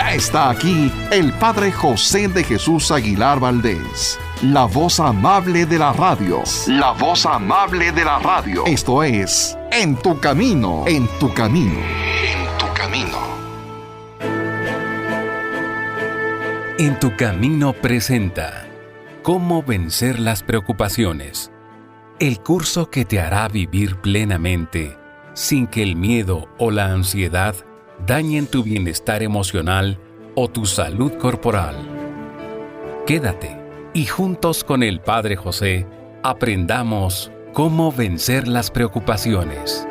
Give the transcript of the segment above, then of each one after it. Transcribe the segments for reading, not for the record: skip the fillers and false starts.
Ya está aquí el Padre José de Jesús Aguilar Valdés, la voz amable de la radio. La voz amable de la radio. Esto es En tu Camino, en tu Camino, en tu Camino. En tu Camino presenta Cómo vencer las preocupaciones. El curso que te hará vivir plenamente, sin que el miedo o la ansiedad dañen tu bienestar emocional o tu salud corporal. Quédate y juntos con el Padre José aprendamos cómo vencer las preocupaciones.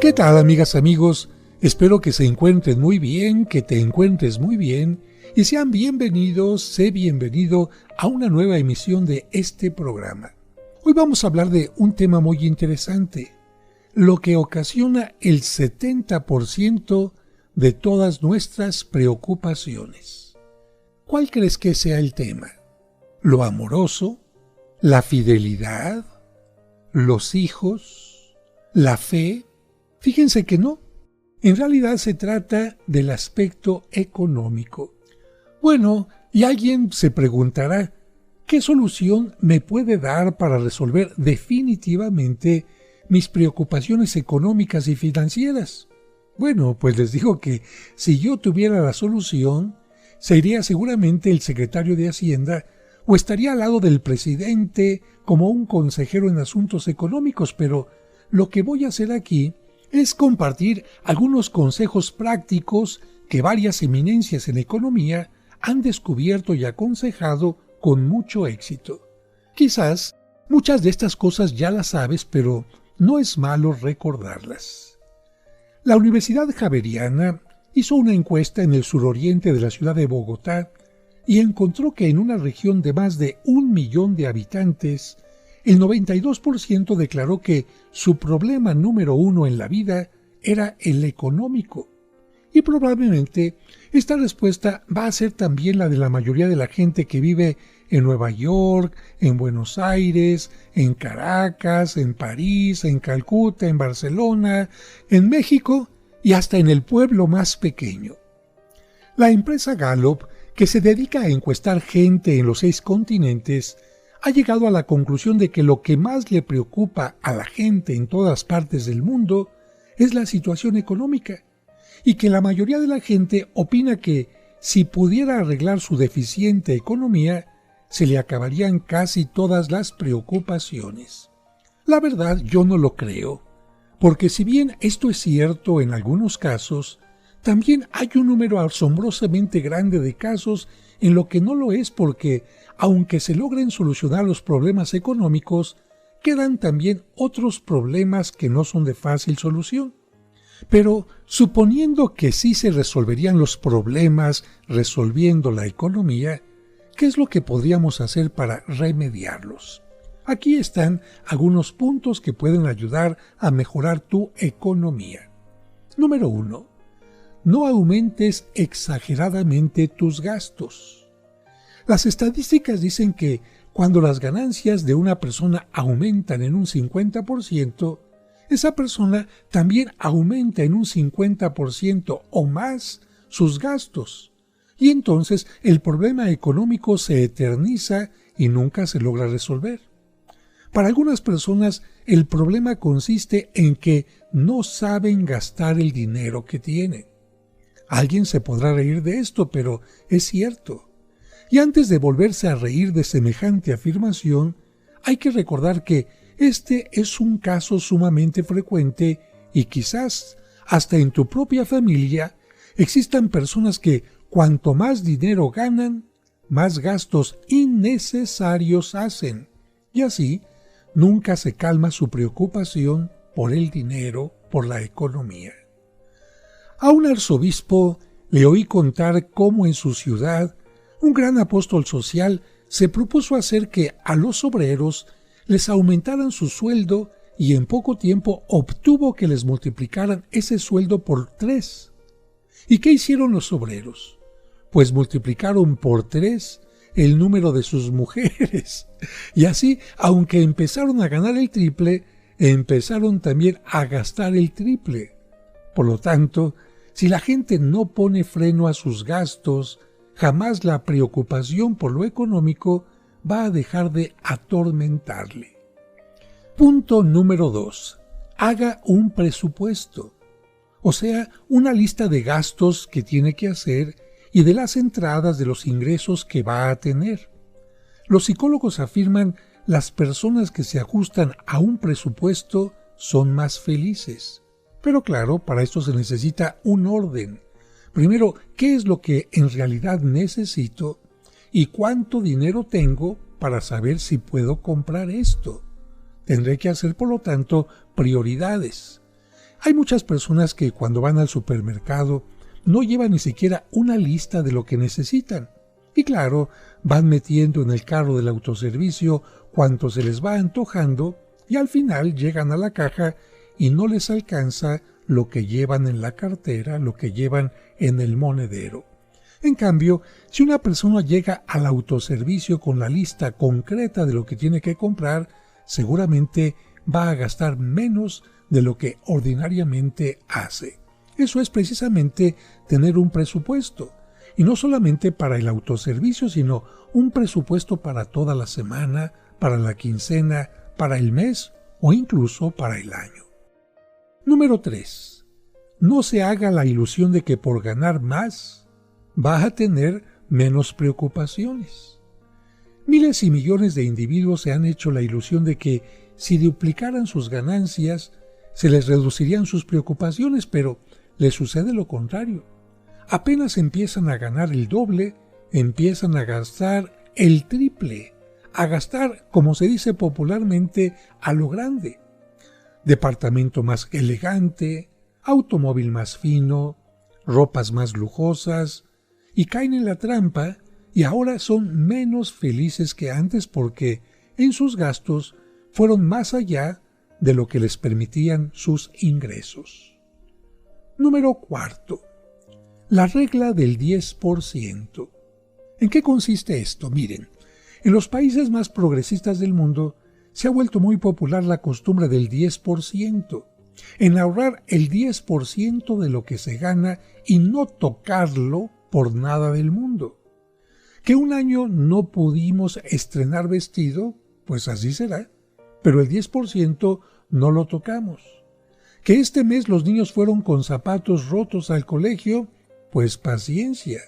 ¿Qué tal, amigas, amigos? Espero que se encuentren muy bien, que te encuentres muy bien y sean bienvenidos, sé bienvenido a una nueva emisión de este programa. Hoy vamos a hablar de un tema muy interesante, lo que ocasiona el 70% de todas nuestras preocupaciones. ¿Cuál crees que sea el tema? ¿Lo amoroso? ¿La fidelidad? ¿Los hijos? ¿La fe? Fíjense que no. En realidad se trata del aspecto económico. Bueno, y alguien se preguntará, ¿qué solución me puede dar para resolver definitivamente mis preocupaciones económicas y financieras? Bueno, pues les digo que si yo tuviera la solución, sería seguramente el secretario de Hacienda o estaría al lado del presidente como un consejero en asuntos económicos, pero lo que voy a hacer aquí es compartir algunos consejos prácticos que varias eminencias en economía han descubierto y aconsejado con mucho éxito. Quizás muchas de estas cosas ya las sabes, pero no es malo recordarlas. La Universidad Javeriana hizo una encuesta en el suroriente de la ciudad de Bogotá y encontró que en una región de más de 1 millón de habitantes, el 92% declaró que su problema número 1 en la vida era el económico. Y probablemente esta respuesta va a ser también la de la mayoría de la gente que vive en Nueva York, en Buenos Aires, en Caracas, en París, en Calcuta, en Barcelona, en México y hasta en el pueblo más pequeño. La empresa Gallup, que se dedica a encuestar gente en los 6 continentes, ha llegado a la conclusión de que lo que más le preocupa a la gente en todas partes del mundo es la situación económica, y que la mayoría de la gente opina que si pudiera arreglar su deficiente economía, se le acabarían casi todas las preocupaciones. La verdad, yo no lo creo, porque si bien esto es cierto en algunos casos, también hay un número asombrosamente grande de casos en lo que no lo es porque, aunque se logren solucionar los problemas económicos, quedan también otros problemas que no son de fácil solución. Pero, suponiendo que sí se resolverían los problemas resolviendo la economía, ¿qué es lo que podríamos hacer para remediarlos? Aquí están algunos puntos que pueden ayudar a mejorar tu economía. Número 1. No aumentes exageradamente tus gastos. Las estadísticas dicen que cuando las ganancias de una persona aumentan en un 50%, esa persona también aumenta en un 50% o más sus gastos. Y entonces el problema económico se eterniza y nunca se logra resolver. Para algunas personas el problema consiste en que no saben gastar el dinero que tienen. Alguien se podrá reír de esto, pero es cierto. Y antes de volverse a reír de semejante afirmación, hay que recordar que este es un caso sumamente frecuente y quizás hasta en tu propia familia existan personas que cuanto más dinero ganan, más gastos innecesarios hacen. Y así, nunca se calma su preocupación por el dinero, por la economía. A un arzobispo le oí contar cómo en su ciudad un gran apóstol social se propuso hacer que a los obreros les aumentaran su sueldo y en poco tiempo obtuvo que les multiplicaran ese sueldo por 3. ¿Y qué hicieron los obreros? Pues multiplicaron por 3 el número de sus mujeres. Y así, aunque empezaron a ganar el triple, empezaron también a gastar el triple. Por lo tanto, si la gente no pone freno a sus gastos, jamás la preocupación por lo económico va a dejar de atormentarle. Punto número 2. Haga un presupuesto. O sea, una lista de gastos que tiene que hacer y de las entradas de los ingresos que va a tener. Los psicólogos afirman las personas que se ajustan a un presupuesto son más felices. Pero claro, para esto se necesita un orden. Primero, ¿qué es lo que en realidad necesito? ¿Y cuánto dinero tengo para saber si puedo comprar esto? Tendré que hacer, por lo tanto, prioridades. Hay muchas personas que cuando van al supermercado no llevan ni siquiera una lista de lo que necesitan. Y claro, van metiendo en el carro del autoservicio cuanto se les va antojando y al final llegan a la caja y no les alcanza lo que llevan en la cartera, lo que llevan en el monedero. En cambio, si una persona llega al autoservicio con la lista concreta de lo que tiene que comprar, seguramente va a gastar menos de lo que ordinariamente hace. Eso es precisamente tener un presupuesto, y no solamente para el autoservicio, sino un presupuesto para toda la semana, para la quincena, para el mes o incluso para el año. Número 3. No se haga la ilusión de que por ganar más va a tener menos preocupaciones. Miles y millones de individuos se han hecho la ilusión de que si duplicaran sus ganancias, se les reducirían sus preocupaciones, pero les sucede lo contrario. Apenas empiezan a ganar el doble, empiezan a gastar el triple, a gastar, como se dice popularmente, a lo grande. Departamento más elegante, automóvil más fino, ropas más lujosas, y caen en la trampa y ahora son menos felices que antes porque en sus gastos fueron más allá de lo que les permitían sus ingresos. Número 4. La regla del 10%. ¿En qué consiste esto? Miren, en los países más progresistas del mundo se ha vuelto muy popular la costumbre del 10%, en ahorrar el 10% de lo que se gana y no tocarlo por nada del mundo. Que un año no pudimos estrenar vestido, pues así será, pero el 10% no lo tocamos. Que este mes los niños fueron con zapatos rotos al colegio, pues paciencia,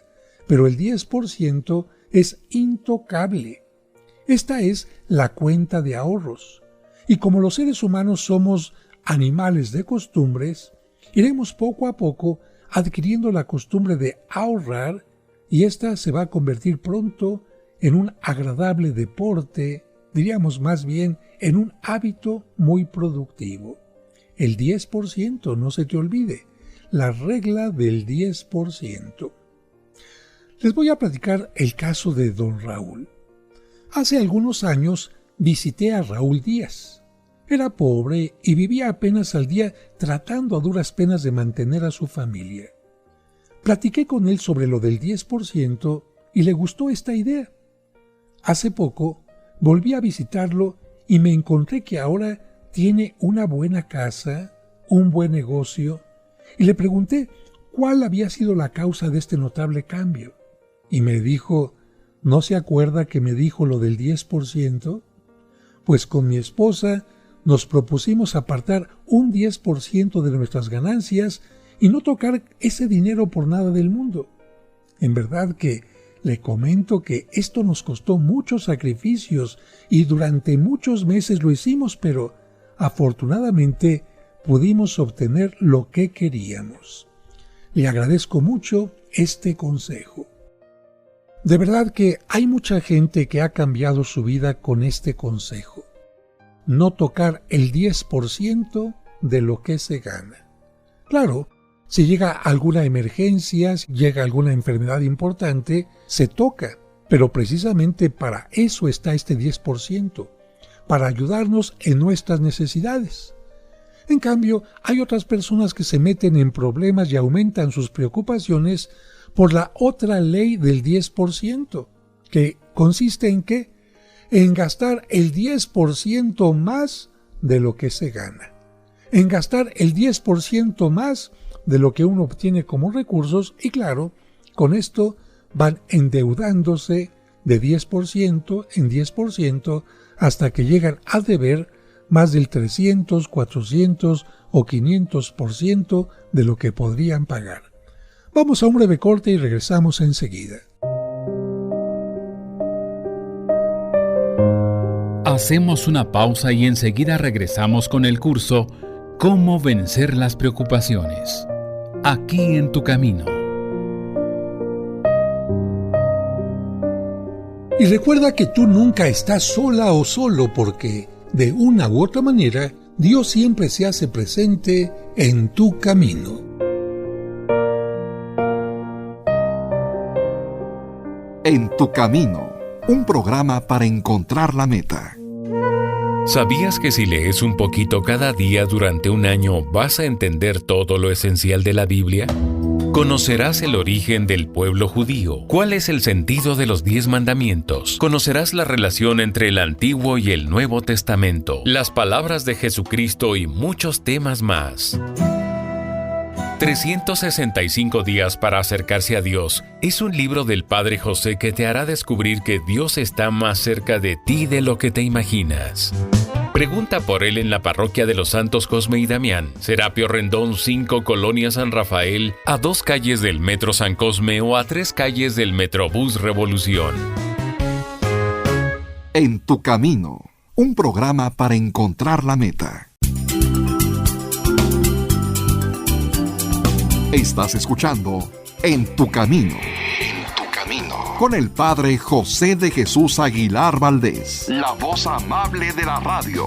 pero el 10% es intocable. Esta es la cuenta de ahorros. Y como los seres humanos somos animales de costumbres, iremos poco a poco adquiriendo la costumbre de ahorrar y esta se va a convertir pronto en un agradable deporte, diríamos más bien en un hábito muy productivo. El 10%, no se te olvide, la regla del 10%. Les voy a platicar el caso de don Raúl. Hace algunos años visité a Raúl Díaz. Era pobre y vivía apenas al día tratando a duras penas de mantener a su familia. Platiqué con él sobre lo del 10% y le gustó esta idea. Hace poco volví a visitarlo y me encontré que ahora tiene una buena casa, un buen negocio, y le pregunté cuál había sido la causa de este notable cambio. Y me dijo, ¿no se acuerda que me dijo lo del 10%? Pues con mi esposa nos propusimos apartar un 10% de nuestras ganancias y no tocar ese dinero por nada del mundo. En verdad que le comento que esto nos costó muchos sacrificios y durante muchos meses lo hicimos, pero afortunadamente pudimos obtener lo que queríamos. Le agradezco mucho este consejo. De verdad que hay mucha gente que ha cambiado su vida con este consejo. No tocar el 10% de lo que se gana. Claro, si llega alguna emergencia, si llega alguna enfermedad importante, se toca, pero precisamente para eso está este 10%, para ayudarnos en nuestras necesidades. En cambio, hay otras personas que se meten en problemas y aumentan sus preocupaciones por la otra ley del 10%, que, consiste en ¿qué? En gastar el 10% más de lo que se gana. En gastar el 10% más de lo que uno obtiene como recursos y claro, con esto van endeudándose de 10% en 10% hasta que llegan a deber más del 300, 400 o 500% de lo que podrían pagar. Vamos a un breve corte y regresamos enseguida. Hacemos una pausa y enseguida regresamos con el curso Cómo vencer las preocupaciones. Aquí en tu camino. Y recuerda que tú nunca estás sola o solo porque, de una u otra manera, Dios siempre se hace presente en tu camino. En tu camino, un programa para encontrar la meta. ¿Sabías que si lees un poquito cada día durante un año vas a entender todo lo esencial de la Biblia? Conocerás el origen del pueblo judío, cuál es el sentido de los 10 mandamientos, conocerás la relación entre el Antiguo y el Nuevo Testamento, las palabras de Jesucristo y muchos temas más. 365 días para acercarse a Dios es un libro del Padre José que te hará descubrir que Dios está más cerca de ti de lo que te imaginas. Pregunta por él en la parroquia de los Santos Cosme y Damián, Serapio Rendón 5, Colonia San Rafael, a 2 calles del Metro San Cosme o a 3 calles del Metrobús Revolución. En tu camino, un programa para encontrar la meta. Estás escuchando En tu camino. En tu camino. Con el Padre José de Jesús Aguilar Valdés, la voz amable de la radio.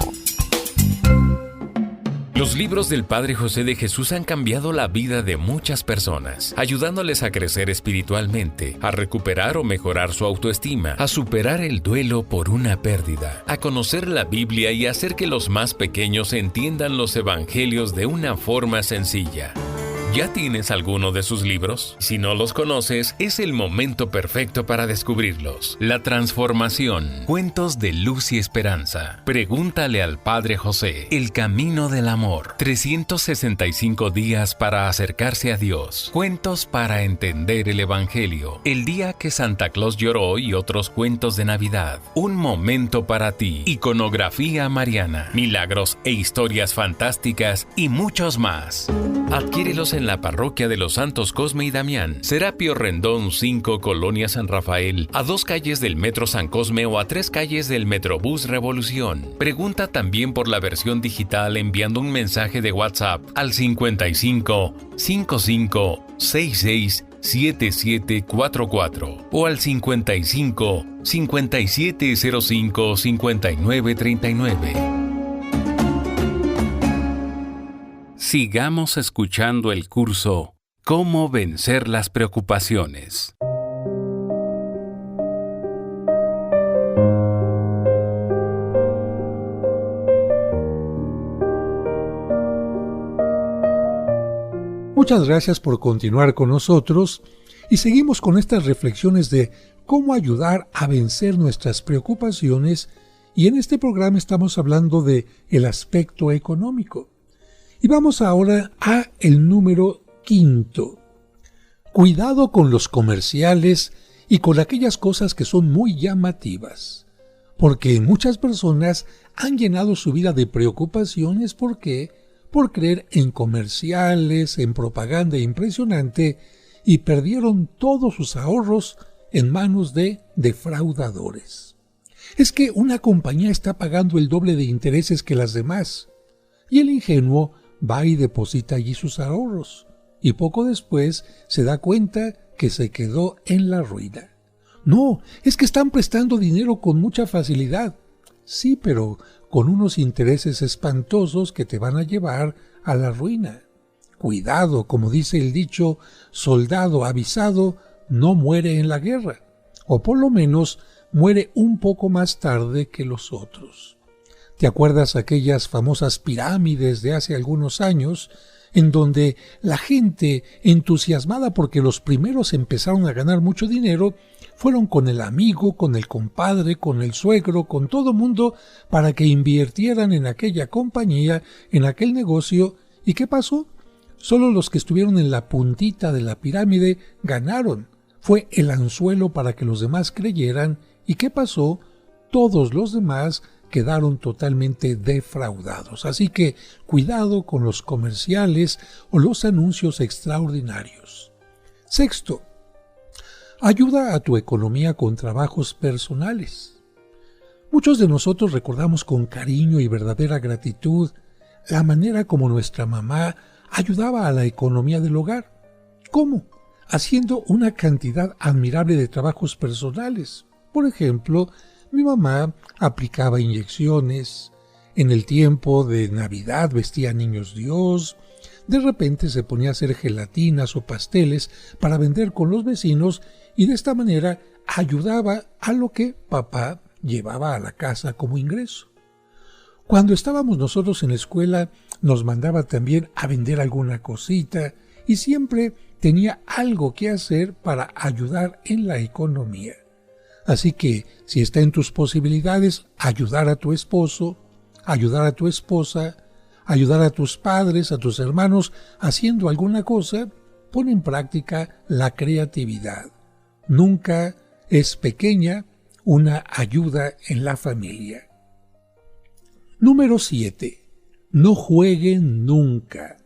Los libros del Padre José de Jesús han cambiado la vida de muchas personas, ayudándoles a crecer espiritualmente, a recuperar o mejorar su autoestima, a superar el duelo por una pérdida, a conocer la Biblia y hacer que los más pequeños entiendan los evangelios de una forma sencilla. ¿Ya tienes alguno de sus libros? Si no los conoces, es el momento perfecto para descubrirlos. La Transformación, Cuentos de Luz y Esperanza. Pregúntale al Padre José. El Camino del Amor. 365 días para acercarse a Dios. Cuentos para entender el Evangelio. El día que Santa Claus lloró y otros cuentos de Navidad. Un momento para ti. Iconografía mariana. Milagros e historias fantásticas y muchos más. Adquiérelos en la parroquia de los Santos Cosme y Damián, Serapio Rendón 5, Colonia San Rafael, a 2 calles del Metro San Cosme o a 3 calles del Metrobús Revolución. Pregunta también por la versión digital enviando un mensaje de WhatsApp al 55 55 66 7744 o al 55 5705 5939. Sigamos escuchando el curso Cómo vencer las preocupaciones. Muchas gracias por continuar con nosotros y seguimos con estas reflexiones de cómo ayudar a vencer nuestras preocupaciones y en este programa estamos hablando de el aspecto económico. Y vamos ahora a el número 5. Cuidado con los comerciales y con aquellas cosas que son muy llamativas, porque muchas personas han llenado su vida de preocupaciones. ¿Por qué? Por creer en comerciales, en propaganda impresionante y perdieron todos sus ahorros en manos de defraudadores. Es que una compañía está pagando el doble de intereses que las demás y el ingenuo va y deposita allí sus ahorros, y poco después se da cuenta que se quedó en la ruina. No, es que están prestando dinero con mucha facilidad. Sí, pero con unos intereses espantosos que te van a llevar a la ruina. Cuidado, como dice el dicho, soldado avisado no muere en la guerra, o por lo menos muere un poco más tarde que los otros. ¿Te acuerdas aquellas famosas pirámides de hace algunos años en donde la gente, entusiasmada porque los primeros empezaron a ganar mucho dinero, fueron con el amigo, con el compadre, con el suegro, con todo mundo para que invirtieran en aquella compañía, en aquel negocio. ¿Y qué pasó? Solo los que estuvieron en la puntita de la pirámide ganaron. Fue el anzuelo para que los demás creyeran. ¿Y qué pasó? Todos los demás quedaron totalmente defraudados. Así que cuidado con los comerciales o los anuncios extraordinarios. Sexto, ayuda a tu economía con trabajos personales. Muchos de nosotros recordamos con cariño y verdadera gratitud la manera como nuestra mamá ayudaba a la economía del hogar. ¿Cómo? Haciendo una cantidad admirable de trabajos personales. Por ejemplo, mi mamá aplicaba inyecciones, en el tiempo de Navidad vestía niños Dios, de repente se ponía a hacer gelatinas o pasteles para vender con los vecinos y de esta manera ayudaba a lo que papá llevaba a la casa como ingreso. Cuando estábamos nosotros en la escuela nos mandaba también a vender alguna cosita y siempre tenía algo que hacer para ayudar en la economía. Así que, si está en tus posibilidades, ayudar a tu esposo, ayudar a tu esposa, ayudar a tus padres, a tus hermanos, haciendo alguna cosa, pon en práctica la creatividad. Nunca es pequeña una ayuda en la familia. Número 7. No jueguen nunca.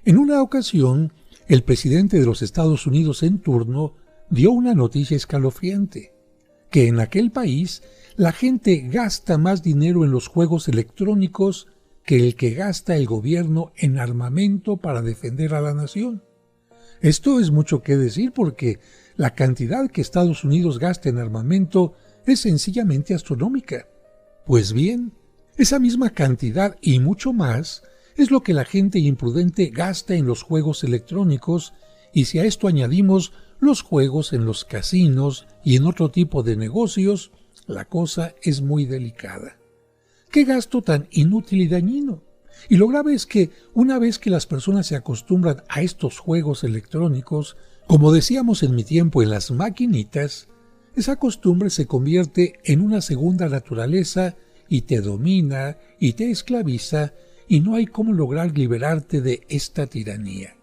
En una ocasión, el presidente de los Estados Unidos en turno dio una noticia escalofriante, que en aquel país la gente gasta más dinero en los juegos electrónicos que el que gasta el gobierno en armamento para defender a la nación. Esto es mucho que decir porque la cantidad que Estados Unidos gasta en armamento es sencillamente astronómica. Pues bien, esa misma cantidad y mucho más es lo que la gente imprudente gasta en los juegos electrónicos, y si a esto añadimos los juegos en los casinos y en otro tipo de negocios, la cosa es muy delicada. ¡Qué gasto tan inútil y dañino! Y lo grave es que una vez que las personas se acostumbran a estos juegos electrónicos, como decíamos en mi tiempo en las maquinitas, esa costumbre se convierte en una segunda naturaleza y te domina y te esclaviza y no hay cómo lograr liberarte de esta tiranía.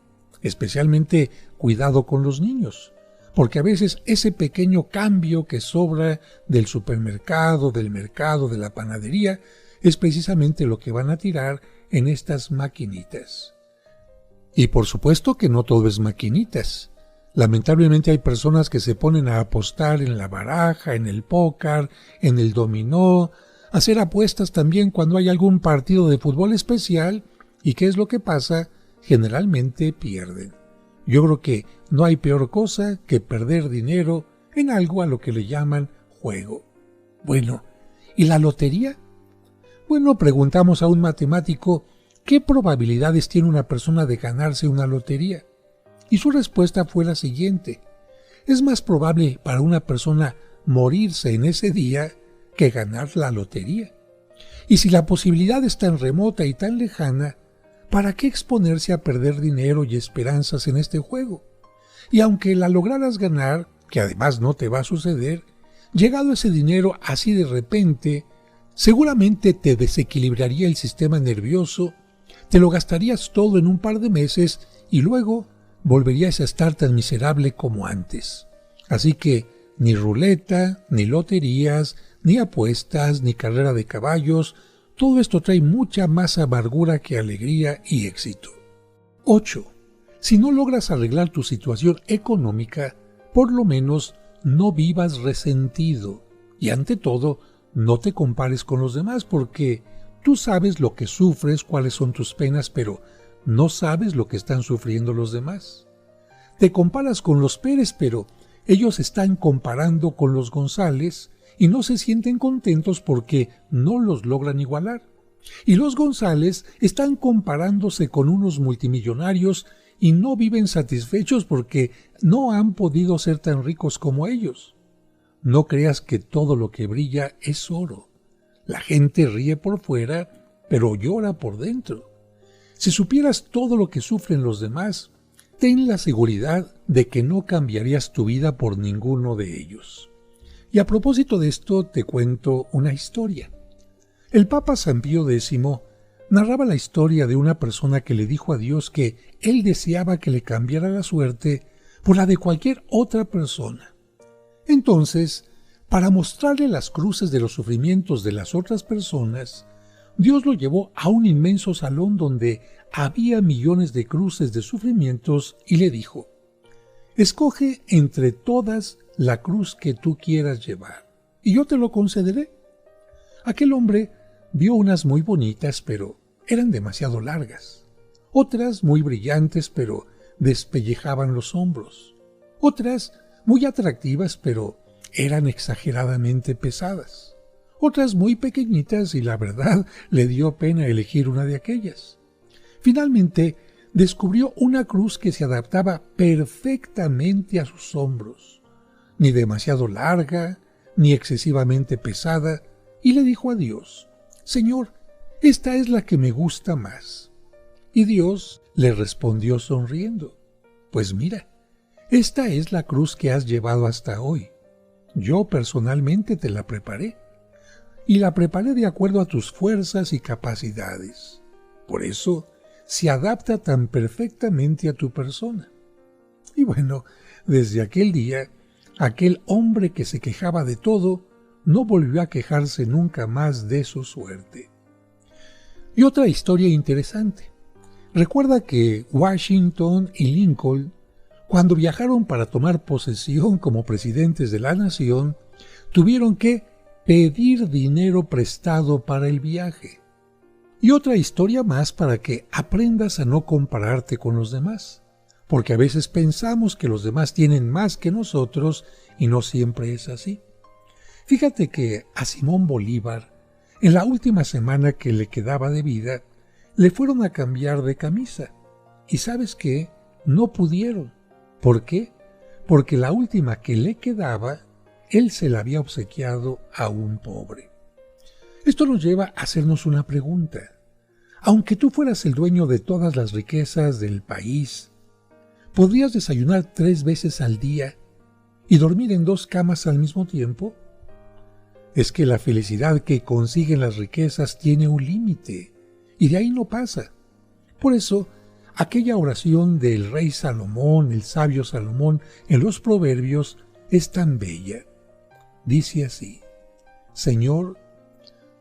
Especialmente cuidado con los niños, porque a veces ese pequeño cambio que sobra del supermercado, del mercado, de la panadería, es precisamente lo que van a tirar en estas maquinitas. Y por supuesto que no todo es maquinitas. Lamentablemente hay personas que se ponen a apostar en la baraja, en el póker, en el dominó, hacer apuestas también cuando hay algún partido de fútbol especial, y ¿qué es lo que pasa? Generalmente pierden. Yo creo que no hay peor cosa que perder dinero en algo a lo que le llaman juego. Bueno, ¿y la lotería? Bueno, preguntamos a un matemático ¿qué probabilidades tiene una persona de ganarse una lotería? Y su respuesta fue la siguiente: es más probable para una persona morirse en ese día que ganar la lotería. Y si la posibilidad es tan remota y tan lejana, ¿para qué exponerse a perder dinero y esperanzas en este juego? Y aunque la lograras ganar, que además no te va a suceder, llegado ese dinero así de repente, seguramente te desequilibraría el sistema nervioso, te lo gastarías todo en un par de meses y luego volverías a estar tan miserable como antes. Así que ni ruleta, ni loterías, ni apuestas, ni carrera de caballos, todo esto trae mucha más amargura que alegría y éxito. 8. Si no logras arreglar tu situación económica, por lo menos no vivas resentido. Y ante todo, no te compares con los demás porque tú sabes lo que sufres, cuáles son tus penas, pero no sabes lo que están sufriendo los demás. Te comparas con los Pérez, pero ellos están comparando con los González y no se sienten contentos porque no los logran igualar. Y los González están comparándose con unos multimillonarios y no viven satisfechos porque no han podido ser tan ricos como ellos. No creas que todo lo que brilla es oro. La gente ríe por fuera, pero llora por dentro. Si supieras todo lo que sufren los demás, ten la seguridad de que no cambiarías tu vida por ninguno de ellos. Y a propósito de esto te cuento una historia. El Papa San Pío X narraba la historia de una persona que le dijo a Dios que él deseaba que le cambiara la suerte por la de cualquier otra persona. Entonces, para mostrarle las cruces de los sufrimientos de las otras personas, Dios lo llevó a un inmenso salón donde había millones de cruces de sufrimientos y le dijo: escoge entre todas la cruz que tú quieras llevar, y yo te lo concederé. Aquel hombre vio unas muy bonitas, pero eran demasiado largas. Otras muy brillantes, pero despellejaban los hombros. Otras muy atractivas, pero eran exageradamente pesadas. Otras muy pequeñitas y la verdad le dio pena elegir una de aquellas. Finalmente descubrió una cruz que se adaptaba perfectamente a sus hombros, ni demasiado larga, ni excesivamente pesada, y le dijo a Dios: Señor, esta es la que me gusta más. Y Dios le respondió sonriendo: pues mira, esta es la cruz que has llevado hasta hoy. Yo personalmente te la preparé, y la preparé de acuerdo a tus fuerzas y capacidades. Por eso se adapta tan perfectamente a tu persona. Y bueno, desde aquel día, aquel hombre que se quejaba de todo no volvió a quejarse nunca más de su suerte. Y otra historia interesante. Recuerda que Washington y Lincoln, cuando viajaron para tomar posesión como presidentes de la nación, tuvieron que pedir dinero prestado para el viaje. Y otra historia más para que aprendas a no compararte con los demás, porque a veces pensamos que los demás tienen más que nosotros y no siempre es así. Fíjate que a Simón Bolívar, en la última semana que le quedaba de vida, le fueron a cambiar de camisa. ¿Y sabes qué? No pudieron. ¿Por qué? Porque la última que le quedaba, él se la había obsequiado a un pobre. Esto nos lleva a hacernos una pregunta. Aunque tú fueras el dueño de todas las riquezas del país, ¿podrías desayunar 3 veces al día y dormir en 2 camas al mismo tiempo? Es que la felicidad que consiguen las riquezas tiene un límite, y de ahí no pasa. Por eso, aquella oración del rey Salomón, el sabio Salomón, en los Proverbios, es tan bella. Dice así: Señor,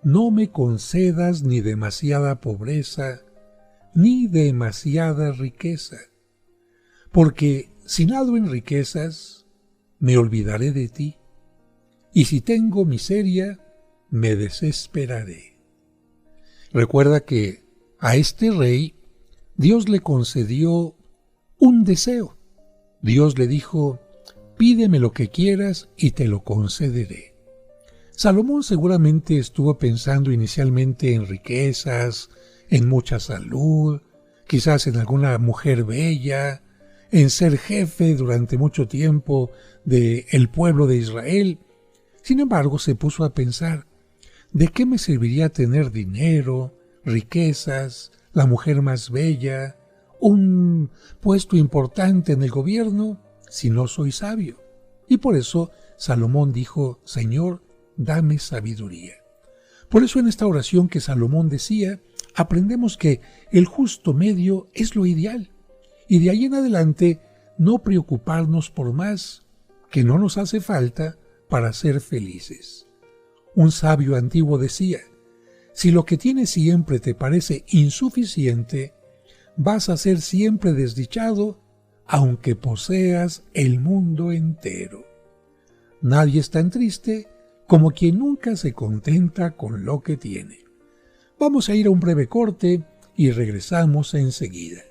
no me concedas ni demasiada pobreza, ni demasiada riqueza, porque si nado en riquezas, me olvidaré de ti, y si tengo miseria, me desesperaré. Recuerda que a este rey Dios le concedió un deseo. Dios le dijo: pídeme lo que quieras y te lo concederé. Salomón seguramente estuvo pensando inicialmente en riquezas, en mucha salud, quizás en alguna mujer bella, en ser jefe durante mucho tiempo del pueblo de Israel. Sin embargo, se puso a pensar: ¿de qué me serviría tener dinero, riquezas, la mujer más bella, un puesto importante en el gobierno, si no soy sabio? Y por eso Salomón dijo: Señor, dame sabiduría. Por eso en esta oración que Salomón decía, aprendemos que el justo medio es lo ideal, y de ahí en adelante no preocuparnos por más, que no nos hace falta para ser felices. Un sabio antiguo decía: si lo que tienes siempre te parece insuficiente, vas a ser siempre desdichado, aunque poseas el mundo entero. Nadie es tan triste como quien nunca se contenta con lo que tiene. Vamos a ir a un breve corte y regresamos enseguida.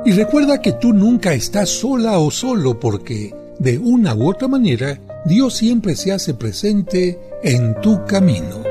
Y recuerda que tú nunca estás sola o solo, porque de una u otra manera Dios siempre se hace presente en tu camino.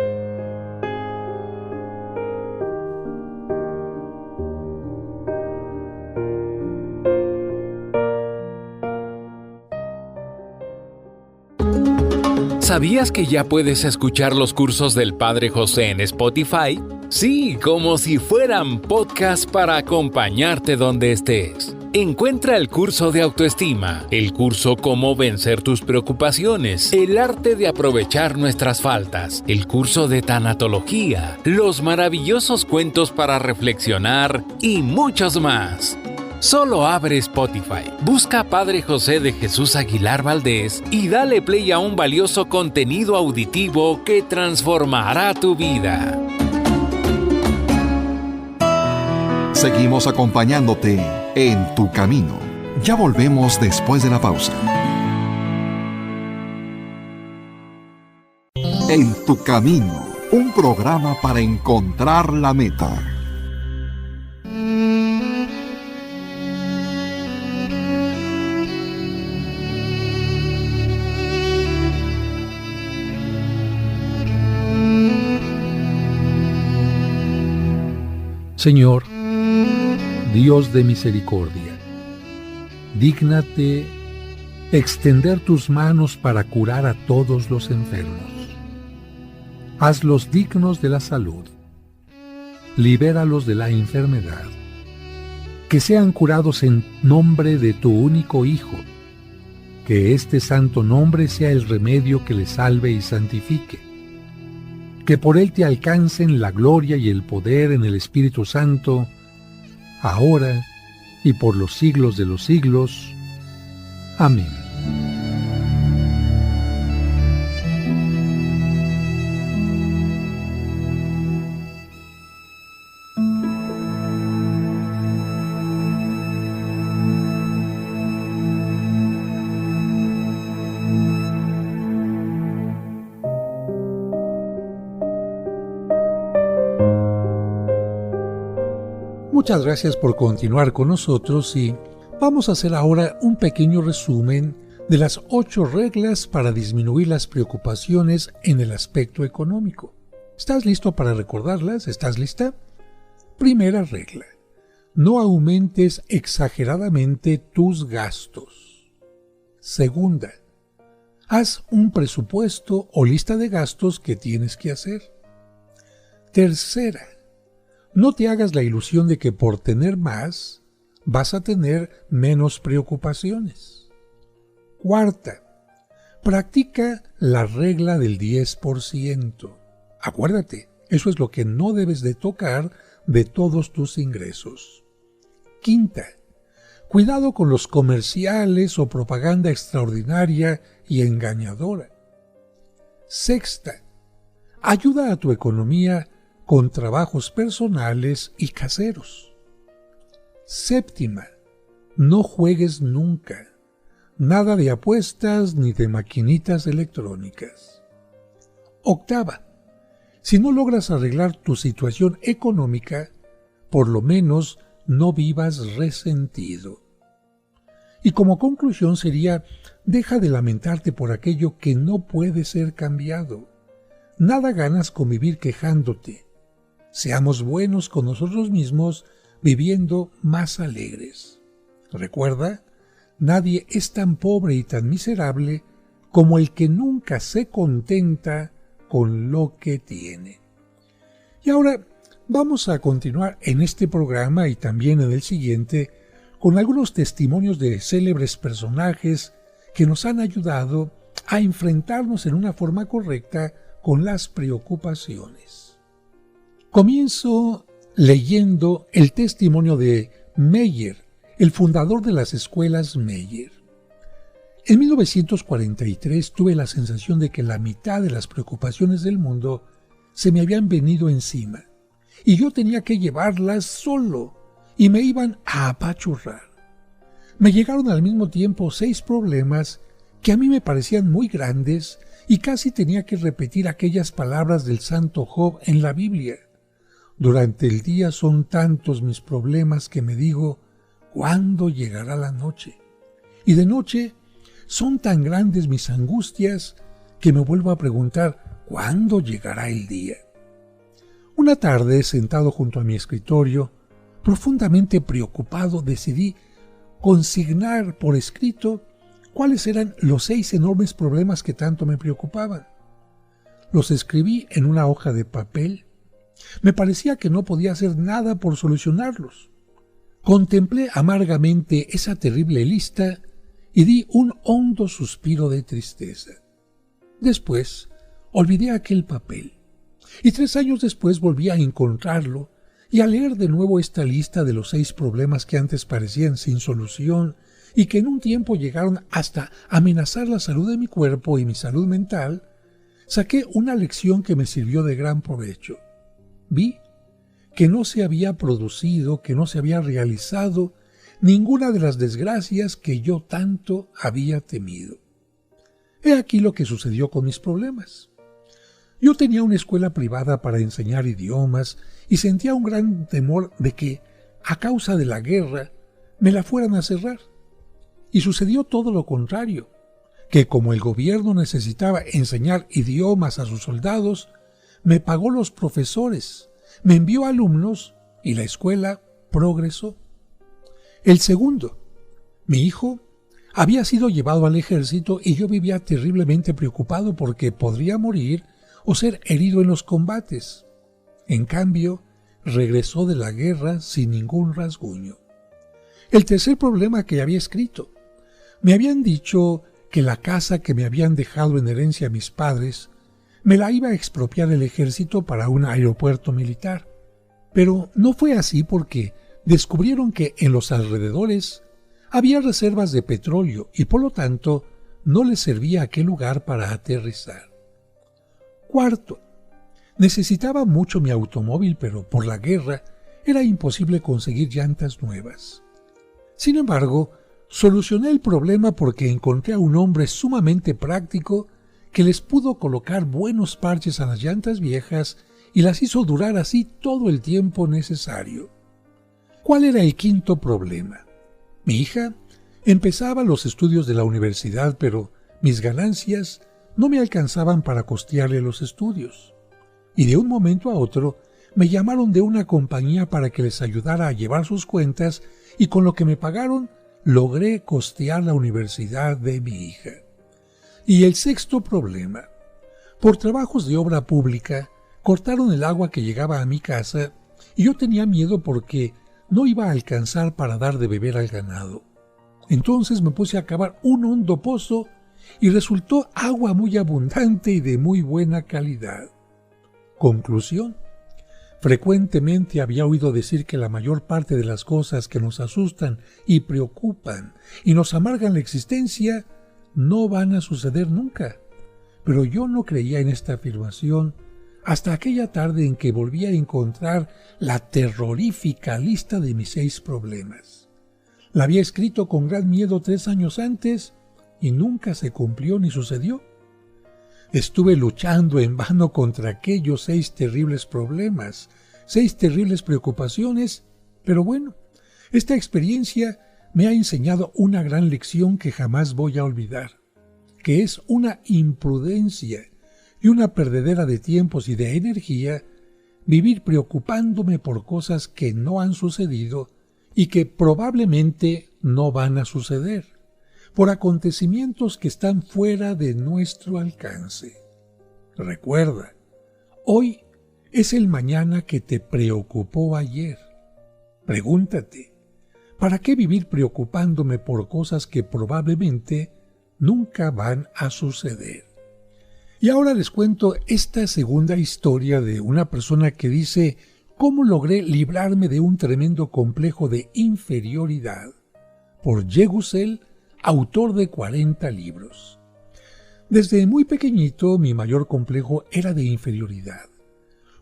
¿Sabías que ya puedes escuchar los cursos del Padre José en Spotify? Sí, como si fueran podcasts para acompañarte donde estés. Encuentra el curso de autoestima, el curso Cómo vencer tus preocupaciones, el arte de aprovechar nuestras faltas, el curso de tanatología, los maravillosos cuentos para reflexionar y muchos más. Solo abre Spotify, busca Padre José de Jesús Aguilar Valdés y dale play a un valioso contenido auditivo que transformará tu vida. Seguimos acompañándote en tu camino. Ya volvemos después de la pausa. En tu camino, un programa para encontrar la meta. Señor, Dios de misericordia, dígnate extender tus manos para curar a todos los enfermos. Hazlos dignos de la salud. Libéralos de la enfermedad. Que sean curados en nombre de tu único Hijo. Que este santo nombre sea el remedio que les salve y santifique. Que por él te alcancen la gloria y el poder en el Espíritu Santo, ahora y por los siglos de los siglos. Amén. Muchas gracias por continuar con nosotros y vamos a hacer ahora un pequeño resumen de las 8 reglas para disminuir las preocupaciones en el aspecto económico. ¿Estás listo para recordarlas? ¿Estás lista? Primera regla: no aumentes exageradamente tus gastos. Segunda: haz un presupuesto o lista de gastos que tienes que hacer. Tercera: no te hagas la ilusión de que por tener más vas a tener menos preocupaciones. Cuarta: practica la regla del 10%. Acuérdate, eso es lo que no debes de tocar de todos tus ingresos. Quinta: cuidado con los comerciales o propaganda extraordinaria y engañadora. Sexta: ayuda a tu economía con trabajos personales y caseros. Séptima: no juegues nunca. Nada de apuestas ni de maquinitas electrónicas. Octava: si no logras arreglar tu situación económica, por lo menos no vivas resentido. Y como conclusión sería: deja de lamentarte por aquello que no puede ser cambiado. Nada ganas con vivir quejándote. Seamos buenos con nosotros mismos, viviendo más alegres. Recuerda, nadie es tan pobre y tan miserable como el que nunca se contenta con lo que tiene. Y ahora vamos a continuar en este programa y también en el siguiente con algunos testimonios de célebres personajes que nos han ayudado a enfrentarnos en una forma correcta con las preocupaciones. Comienzo leyendo el testimonio de Meyer, el fundador de las escuelas Meyer. En 1943 tuve la sensación de que la mitad de las preocupaciones del mundo se me habían venido encima, y yo tenía que llevarlas solo, y me iban a apachurrar. Me llegaron al mismo tiempo 6 problemas que a mí me parecían muy grandes, y casi tenía que repetir aquellas palabras del santo Job en la Biblia. Durante el día son tantos mis problemas que me digo, ¿cuándo llegará la noche? Y de noche son tan grandes mis angustias que me vuelvo a preguntar, ¿cuándo llegará el día? Una tarde, sentado junto a mi escritorio, profundamente preocupado, decidí consignar por escrito cuáles eran los 6 enormes problemas que tanto me preocupaban. Los escribí en una hoja de papel. Me parecía que no podía hacer nada por solucionarlos. Contemplé amargamente esa terrible lista y di un hondo suspiro de tristeza. Después, olvidé aquel papel, y 3 años después volví a encontrarlo y a leer de nuevo esta lista de los 6 problemas que antes parecían sin solución y que en un tiempo llegaron hasta amenazar la salud de mi cuerpo y mi salud mental. Saqué una lección que me sirvió de gran provecho. Vi que no se había producido, que no se había realizado ninguna de las desgracias que yo tanto había temido. He aquí lo que sucedió con mis problemas. Yo tenía una escuela privada para enseñar idiomas y sentía un gran temor de que, a causa de la guerra, me la fueran a cerrar. Y sucedió todo lo contrario, que como el gobierno necesitaba enseñar idiomas a sus soldados, me pagó los profesores, me envió alumnos y la escuela progresó. El segundo, mi hijo, había sido llevado al ejército y yo vivía terriblemente preocupado porque podría morir o ser herido en los combates. En cambio, regresó de la guerra sin ningún rasguño. El tercer problema que había escrito. Me habían dicho que la casa que me habían dejado en herencia mis padres me la iba a expropiar el ejército para un aeropuerto militar. Pero no fue así porque descubrieron que en los alrededores había reservas de petróleo y por lo tanto no les servía aquel lugar para aterrizar. Cuarto, necesitaba mucho mi automóvil, pero por la guerra era imposible conseguir llantas nuevas. Sin embargo, solucioné el problema porque encontré a un hombre sumamente práctico que les pudo colocar buenos parches a las llantas viejas y las hizo durar así todo el tiempo necesario. ¿Cuál era el quinto problema? Mi hija empezaba los estudios de la universidad, pero mis ganancias no me alcanzaban para costearle los estudios. Y de un momento a otro me llamaron de una compañía para que les ayudara a llevar sus cuentas y con lo que me pagaron logré costear la universidad de mi hija. Y el sexto problema. Por trabajos de obra pública, cortaron el agua que llegaba a mi casa y yo tenía miedo porque no iba a alcanzar para dar de beber al ganado. Entonces me puse a cavar un hondo pozo y resultó agua muy abundante y de muy buena calidad. Conclusión. Frecuentemente había oído decir que la mayor parte de las cosas que nos asustan y preocupan y nos amargan la existencia no van a suceder nunca. Pero yo no creía en esta afirmación hasta aquella tarde en que volví a encontrar la terrorífica lista de mis 6 problemas. La había escrito con gran miedo 3 años antes y nunca se cumplió ni sucedió. Estuve luchando en vano contra aquellos 6 terribles problemas, 6 terribles preocupaciones, pero bueno, esta experiencia me ha enseñado una gran lección que jamás voy a olvidar, que es una imprudencia y una perdedera de tiempos y de energía vivir preocupándome por cosas que no han sucedido y que probablemente no van a suceder, por acontecimientos que están fuera de nuestro alcance. Recuerda, hoy es el mañana que te preocupó ayer. Pregúntate, ¿para qué vivir preocupándome por cosas que probablemente nunca van a suceder? Y ahora les cuento esta segunda historia de una persona que dice cómo logré librarme de un tremendo complejo de inferioridad, por Yegusel, autor de 40 libros. Desde muy pequeñito mi mayor complejo era de inferioridad.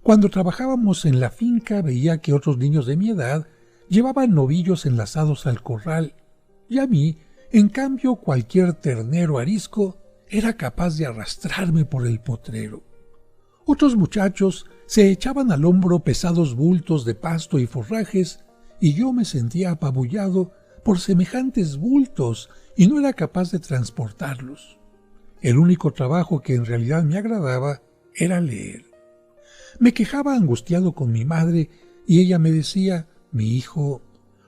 Cuando trabajábamos en la finca veía que otros niños de mi edad llevaban novillos enlazados al corral y a mí, en cambio, cualquier ternero arisco era capaz de arrastrarme por el potrero. Otros muchachos se echaban al hombro pesados bultos de pasto y forrajes y yo me sentía apabullado por semejantes bultos y no era capaz de transportarlos. El único trabajo que en realidad me agradaba era leer. Me quejaba angustiado con mi madre y ella me decía: mi hijo,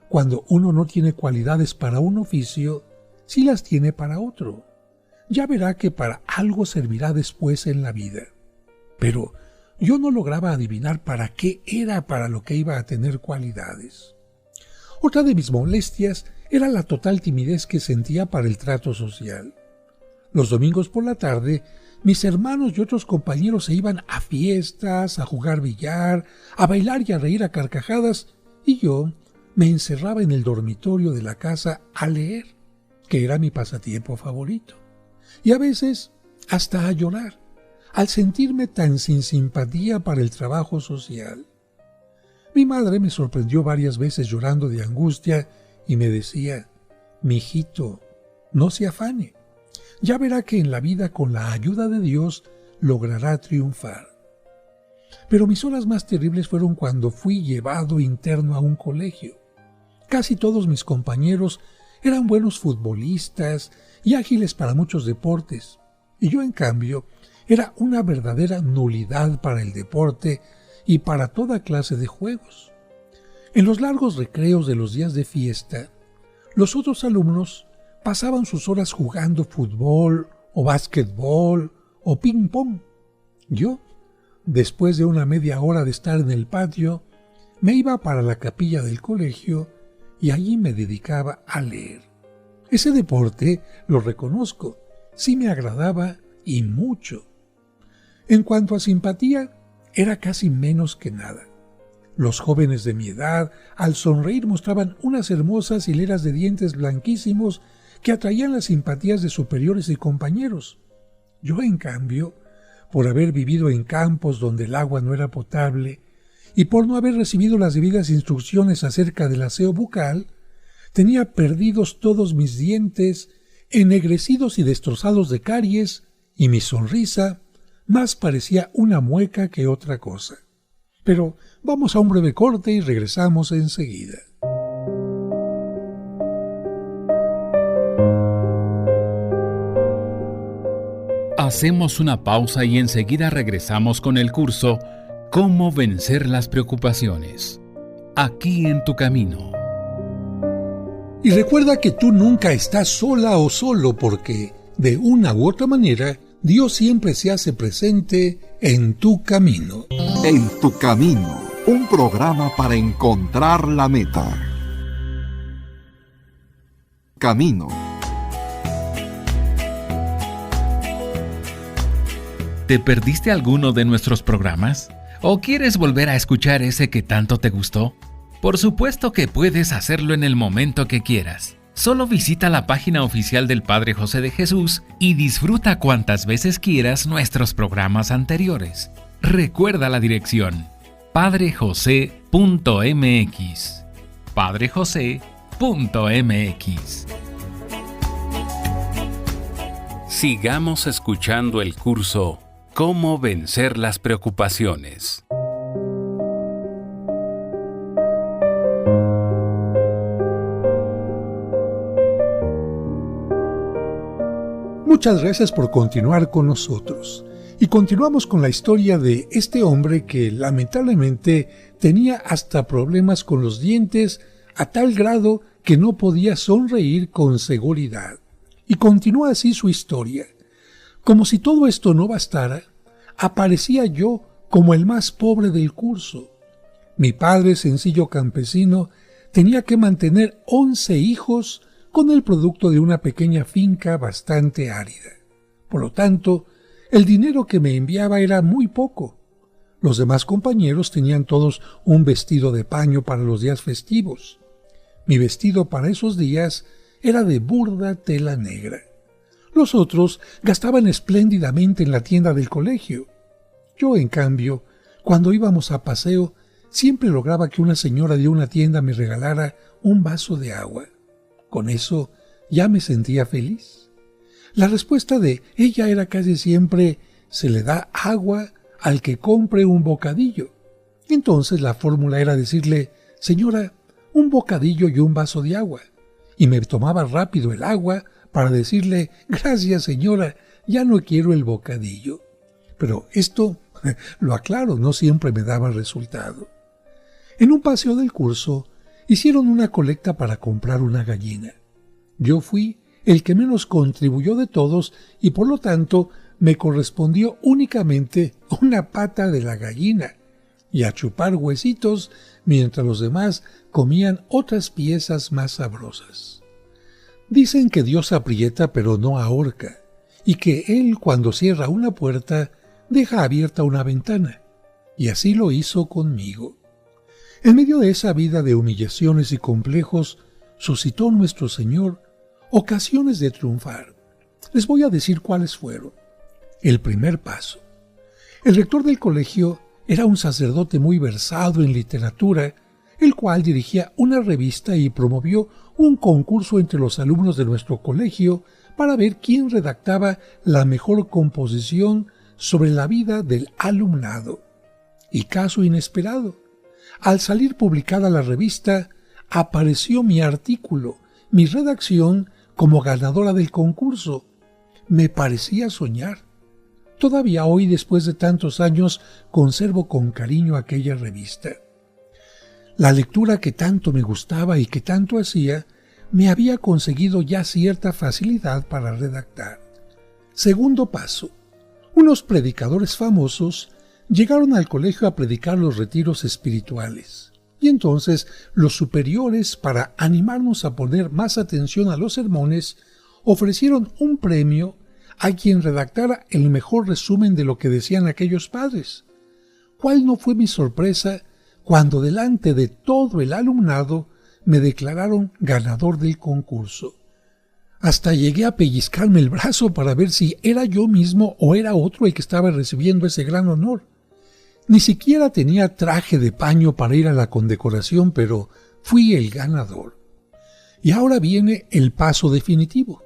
cuando uno no tiene cualidades para un oficio, sí las tiene para otro. Ya verá que para algo servirá después en la vida. Pero yo no lograba adivinar para qué era para lo que iba a tener cualidades. Otra de mis molestias era la total timidez que sentía para el trato social. Los domingos por la tarde, mis hermanos y otros compañeros se iban a fiestas, a jugar billar, a bailar y a reír a carcajadas, y yo me encerraba en el dormitorio de la casa a leer, que era mi pasatiempo favorito, y a veces hasta a llorar, al sentirme tan sin simpatía para el trabajo social. Mi madre me sorprendió varias veces llorando de angustia y me decía: «Mijito, no se afane, ya verá que en la vida con la ayuda de Dios logrará triunfar». Pero mis horas más terribles fueron cuando fui llevado interno a un colegio. Casi todos mis compañeros eran buenos futbolistas y ágiles para muchos deportes, y yo en cambio era una verdadera nulidad para el deporte y para toda clase de juegos. En los largos recreos de los días de fiesta, los otros alumnos pasaban sus horas jugando fútbol o básquetbol o ping-pong. Yo, después de una media hora de estar en el patio, me iba para la capilla del colegio y allí me dedicaba a leer. Ese deporte, lo reconozco, sí me agradaba y mucho. En cuanto a simpatía, era casi menos que nada. Los jóvenes de mi edad, al sonreír, mostraban unas hermosas hileras de dientes blanquísimos que atraían las simpatías de superiores y compañeros. Yo, en cambio, por haber vivido en campos donde el agua no era potable y por no haber recibido las debidas instrucciones acerca del aseo bucal, tenía perdidos todos mis dientes, ennegrecidos y destrozados de caries, y mi sonrisa más parecía una mueca que otra cosa. Pero vamos a un breve corte y regresamos enseguida. Hacemos una pausa y enseguida regresamos con el curso Cómo vencer las preocupaciones, aquí en tu camino. Y recuerda que tú nunca estás sola o solo, porque de una u otra manera Dios siempre se hace presente en tu camino. En tu camino, un programa para encontrar la meta. Camino. ¿Te perdiste alguno de nuestros programas? ¿O quieres volver a escuchar ese que tanto te gustó? Por supuesto que puedes hacerlo en el momento que quieras. Solo visita la página oficial del Padre José de Jesús y disfruta cuantas veces quieras nuestros programas anteriores. Recuerda la dirección: padrejose.mx. padrejose.mx. Sigamos escuchando el curso Cómo vencer las preocupaciones. Muchas gracias por continuar con nosotros. Y continuamos con la historia de este hombre que lamentablemente tenía hasta problemas con los dientes a tal grado que no podía sonreír con seguridad. Y continúa así su historia. Como si todo esto no bastara, aparecía yo como el más pobre del curso. Mi padre, sencillo campesino, tenía que mantener 11 hijos con el producto de una pequeña finca bastante árida. Por lo tanto, el dinero que me enviaba era muy poco. Los demás compañeros tenían todos un vestido de paño para los días festivos. Mi vestido para esos días era de burda tela negra. Los otros gastaban espléndidamente en la tienda del colegio. Yo, en cambio, cuando íbamos a paseo, siempre lograba que una señora de una tienda me regalara un vaso de agua. Con eso ya me sentía feliz. La respuesta de ella era casi siempre: se le da agua al que compre un bocadillo. Entonces la fórmula era decirle: señora, un bocadillo y un vaso de agua. Y me tomaba rápido el agua para decirle: gracias señora, ya no quiero el bocadillo. Pero esto, lo aclaro, no siempre me daba resultado. En un paseo del curso hicieron una colecta para comprar una gallina. Yo fui el que menos contribuyó de todos y por lo tanto me correspondió únicamente una pata de la gallina y a chupar huesitos mientras los demás comían otras piezas más sabrosas. Dicen que Dios aprieta pero no ahorca, y que Él cuando cierra una puerta deja abierta una ventana, y así lo hizo conmigo. En medio de esa vida de humillaciones y complejos, suscitó nuestro Señor ocasiones de triunfar. Les voy a decir cuáles fueron. El primer paso. El rector del colegio era un sacerdote muy versado en literatura, el cual dirigía una revista y promovió un concurso entre los alumnos de nuestro colegio para ver quién redactaba la mejor composición sobre la vida del alumnado. Y caso inesperado, al salir publicada la revista, apareció mi artículo, mi redacción, como ganadora del concurso. Me parecía soñar. Todavía hoy, después de tantos años, conservo con cariño aquella revista. La lectura que tanto me gustaba y que tanto hacía, me había conseguido ya cierta facilidad para redactar. Segundo paso. Unos predicadores famosos llegaron al colegio a predicar los retiros espirituales. Y entonces los superiores, para animarnos a poner más atención a los sermones, ofrecieron un premio a quien redactara el mejor resumen de lo que decían aquellos padres. ¿Cuál no fue mi sorpresa cuando delante de todo el alumnado me declararon ganador del concurso? Hasta llegué a pellizcarme el brazo para ver si era yo mismo o era otro el que estaba recibiendo ese gran honor. Ni siquiera tenía traje de paño para ir a la condecoración, pero fui el ganador. Y ahora viene el paso definitivo.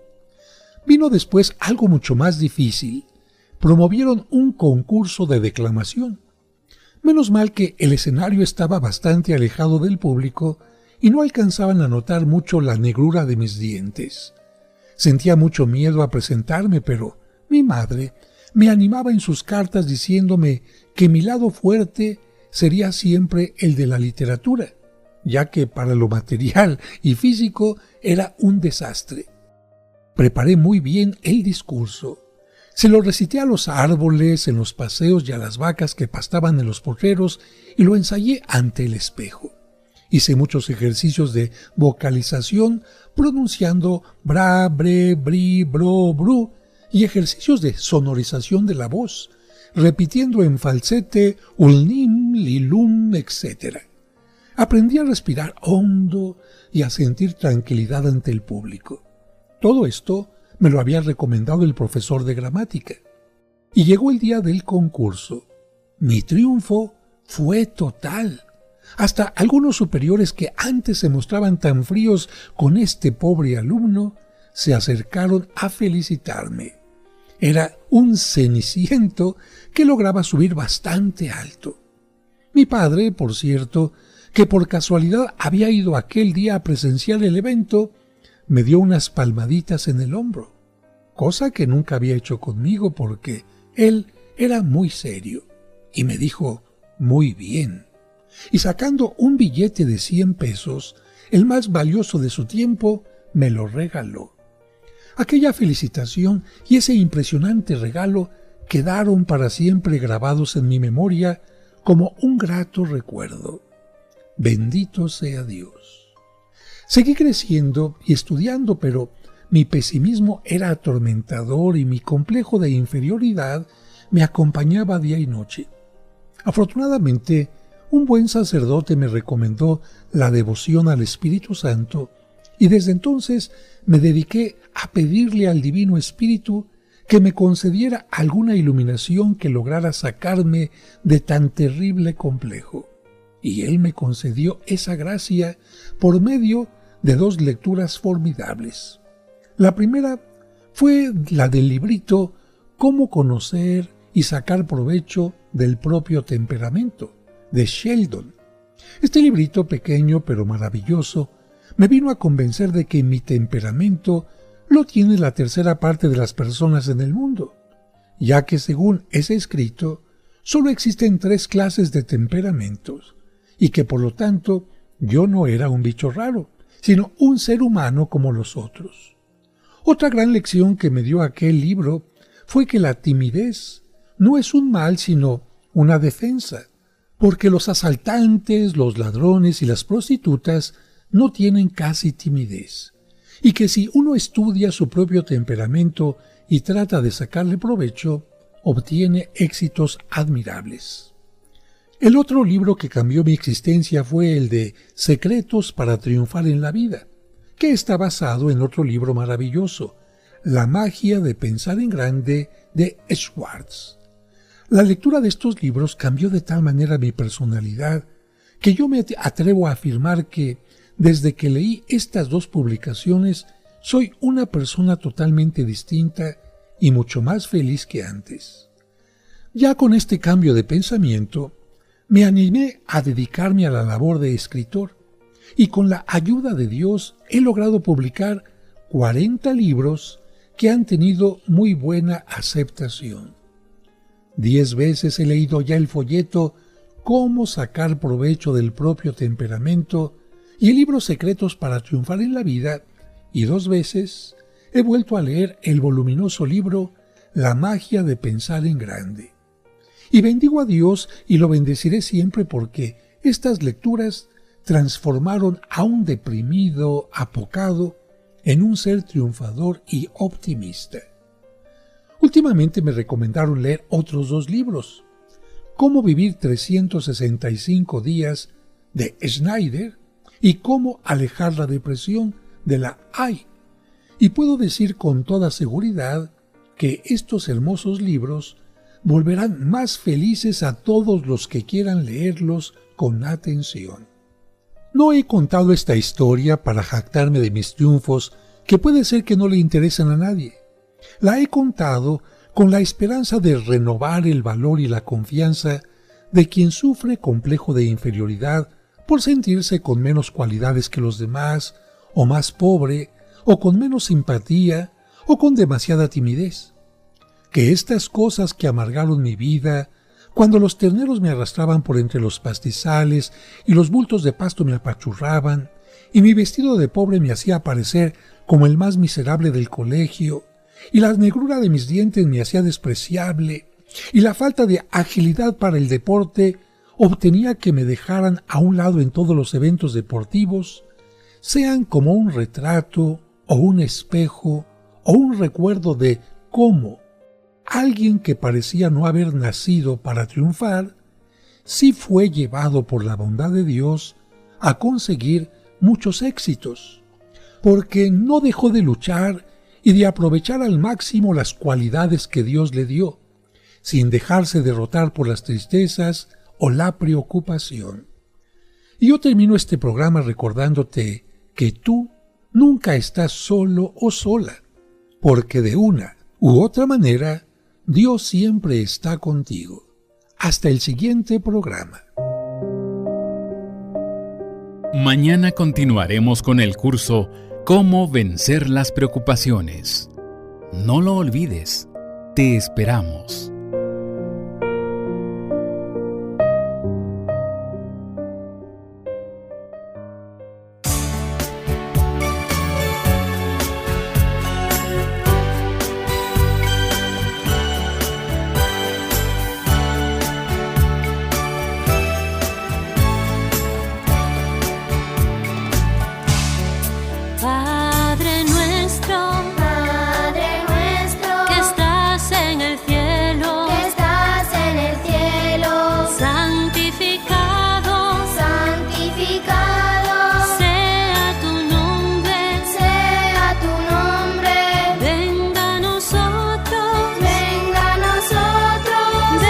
Vino después algo mucho más difícil. Promovieron un concurso de declamación. Menos mal que el escenario estaba bastante alejado del público y no alcanzaban a notar mucho la negrura de mis dientes. Sentía mucho miedo a presentarme, pero mi madre me animaba en sus cartas diciéndome que mi lado fuerte sería siempre el de la literatura, ya que para lo material y físico era un desastre. Preparé muy bien el discurso. Se lo recité a los árboles, en los paseos y a las vacas que pastaban en los potreros y lo ensayé ante el espejo. Hice muchos ejercicios de vocalización pronunciando bra, bre, bri, bro, bru y ejercicios de sonorización de la voz, repitiendo en falsete ulnim, lilum, etc. Aprendí a respirar hondo y a sentir tranquilidad ante el público. Todo esto me lo había recomendado el profesor de gramática. Y llegó el día del concurso. Mi triunfo fue total. Hasta algunos superiores que antes se mostraban tan fríos con este pobre alumno se acercaron a felicitarme. Era un ceniciento que lograba subir bastante alto. Mi padre, por cierto, que por casualidad había ido aquel día a presenciar el evento, me dio unas palmaditas en el hombro, cosa que nunca había hecho conmigo porque él era muy serio, y me dijo, muy bien. Y sacando un billete de 100 pesos, el más valioso de su tiempo, me lo regaló. Aquella felicitación y ese impresionante regalo quedaron para siempre grabados en mi memoria como un grato recuerdo. Bendito sea Dios. Seguí creciendo y estudiando, pero mi pesimismo era atormentador y mi complejo de inferioridad me acompañaba día y noche. Afortunadamente, un buen sacerdote me recomendó la devoción al Espíritu Santo y desde entonces me dediqué a pedirle al Divino Espíritu que me concediera alguna iluminación que lograra sacarme de tan terrible complejo. Y Él me concedió esa gracia por medio de 2 lecturas formidables. La primera fue la del librito Cómo conocer y sacar provecho del propio temperamento, de Sheldon. Este librito pequeño pero maravilloso me vino a convencer de que mi temperamento lo tiene la tercera parte de las personas en el mundo, ya que según ese escrito solo existen 3 clases de temperamentos y que por lo tanto yo no era un bicho raro, sino un ser humano como los otros. Otra gran lección que me dio aquel libro fue que la timidez no es un mal sino una defensa, porque los asaltantes, los ladrones y las prostitutas no tienen casi timidez, y que si uno estudia su propio temperamento y trata de sacarle provecho, obtiene éxitos admirables. El otro libro que cambió mi existencia fue el de Secretos para triunfar en la vida, que está basado en otro libro maravilloso, La magia de pensar en grande, de Schwartz. La lectura de estos libros cambió de tal manera mi personalidad que yo me atrevo a afirmar que, desde que leí estas dos publicaciones, soy una persona totalmente distinta y mucho más feliz que antes. Ya con este cambio de pensamiento, me animé a dedicarme a la labor de escritor, y con la ayuda de Dios he logrado publicar 40 libros que han tenido muy buena aceptación. 10 veces he leído ya el folleto Cómo sacar provecho del propio temperamento y el libro Secretos para triunfar en la vida, y 2 veces he vuelto a leer el voluminoso libro La magia de pensar en grande. Y bendigo a Dios y lo bendeciré siempre porque estas lecturas transformaron a un deprimido, apocado, en un ser triunfador y optimista. Últimamente me recomendaron leer otros 2 libros, Cómo vivir 365 días de Schneider y Cómo alejar la depresión de la AI. Y puedo decir con toda seguridad que estos hermosos libros volverán más felices a todos los que quieran leerlos con atención. No he contado esta historia para jactarme de mis triunfos, que puede ser que no le interesen a nadie. La he contado con la esperanza de renovar el valor y la confianza de quien sufre complejo de inferioridad por sentirse con menos cualidades que los demás, o más pobre, o con menos simpatía, o con demasiada timidez. Que estas cosas que amargaron mi vida, cuando los terneros me arrastraban por entre los pastizales y los bultos de pasto me apachurraban, y mi vestido de pobre me hacía parecer como el más miserable del colegio, y la negrura de mis dientes me hacía despreciable, y la falta de agilidad para el deporte obtenía que me dejaran a un lado en todos los eventos deportivos, sean como un retrato, o un espejo, o un recuerdo de cómo alguien que parecía no haber nacido para triunfar, sí fue llevado por la bondad de Dios a conseguir muchos éxitos, porque no dejó de luchar y de aprovechar al máximo las cualidades que Dios le dio, sin dejarse derrotar por las tristezas o la preocupación. Y yo termino este programa recordándote que tú nunca estás solo o sola, porque de una u otra manera Dios siempre está contigo. Hasta el siguiente programa. Mañana continuaremos con el curso Cómo vencer las preocupaciones. No lo olvides. Te esperamos. Padre nuestro, que estás en el cielo, santificado, sea tu nombre, venga a nosotros,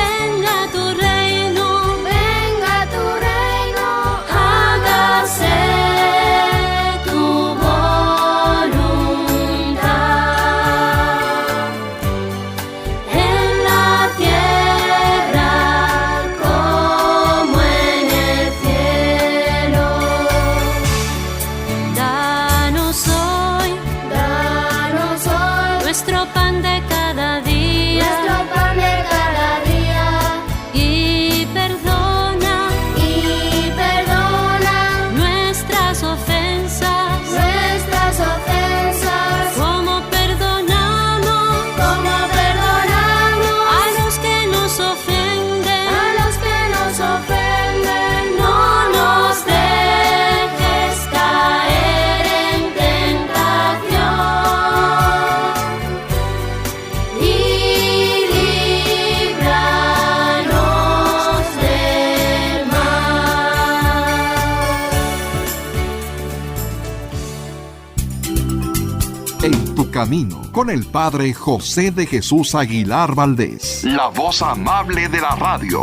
venga tu reino, hágase tu voluntad. En tu camino, con el Padre José de Jesús Aguilar Valdés, la voz amable de la radio.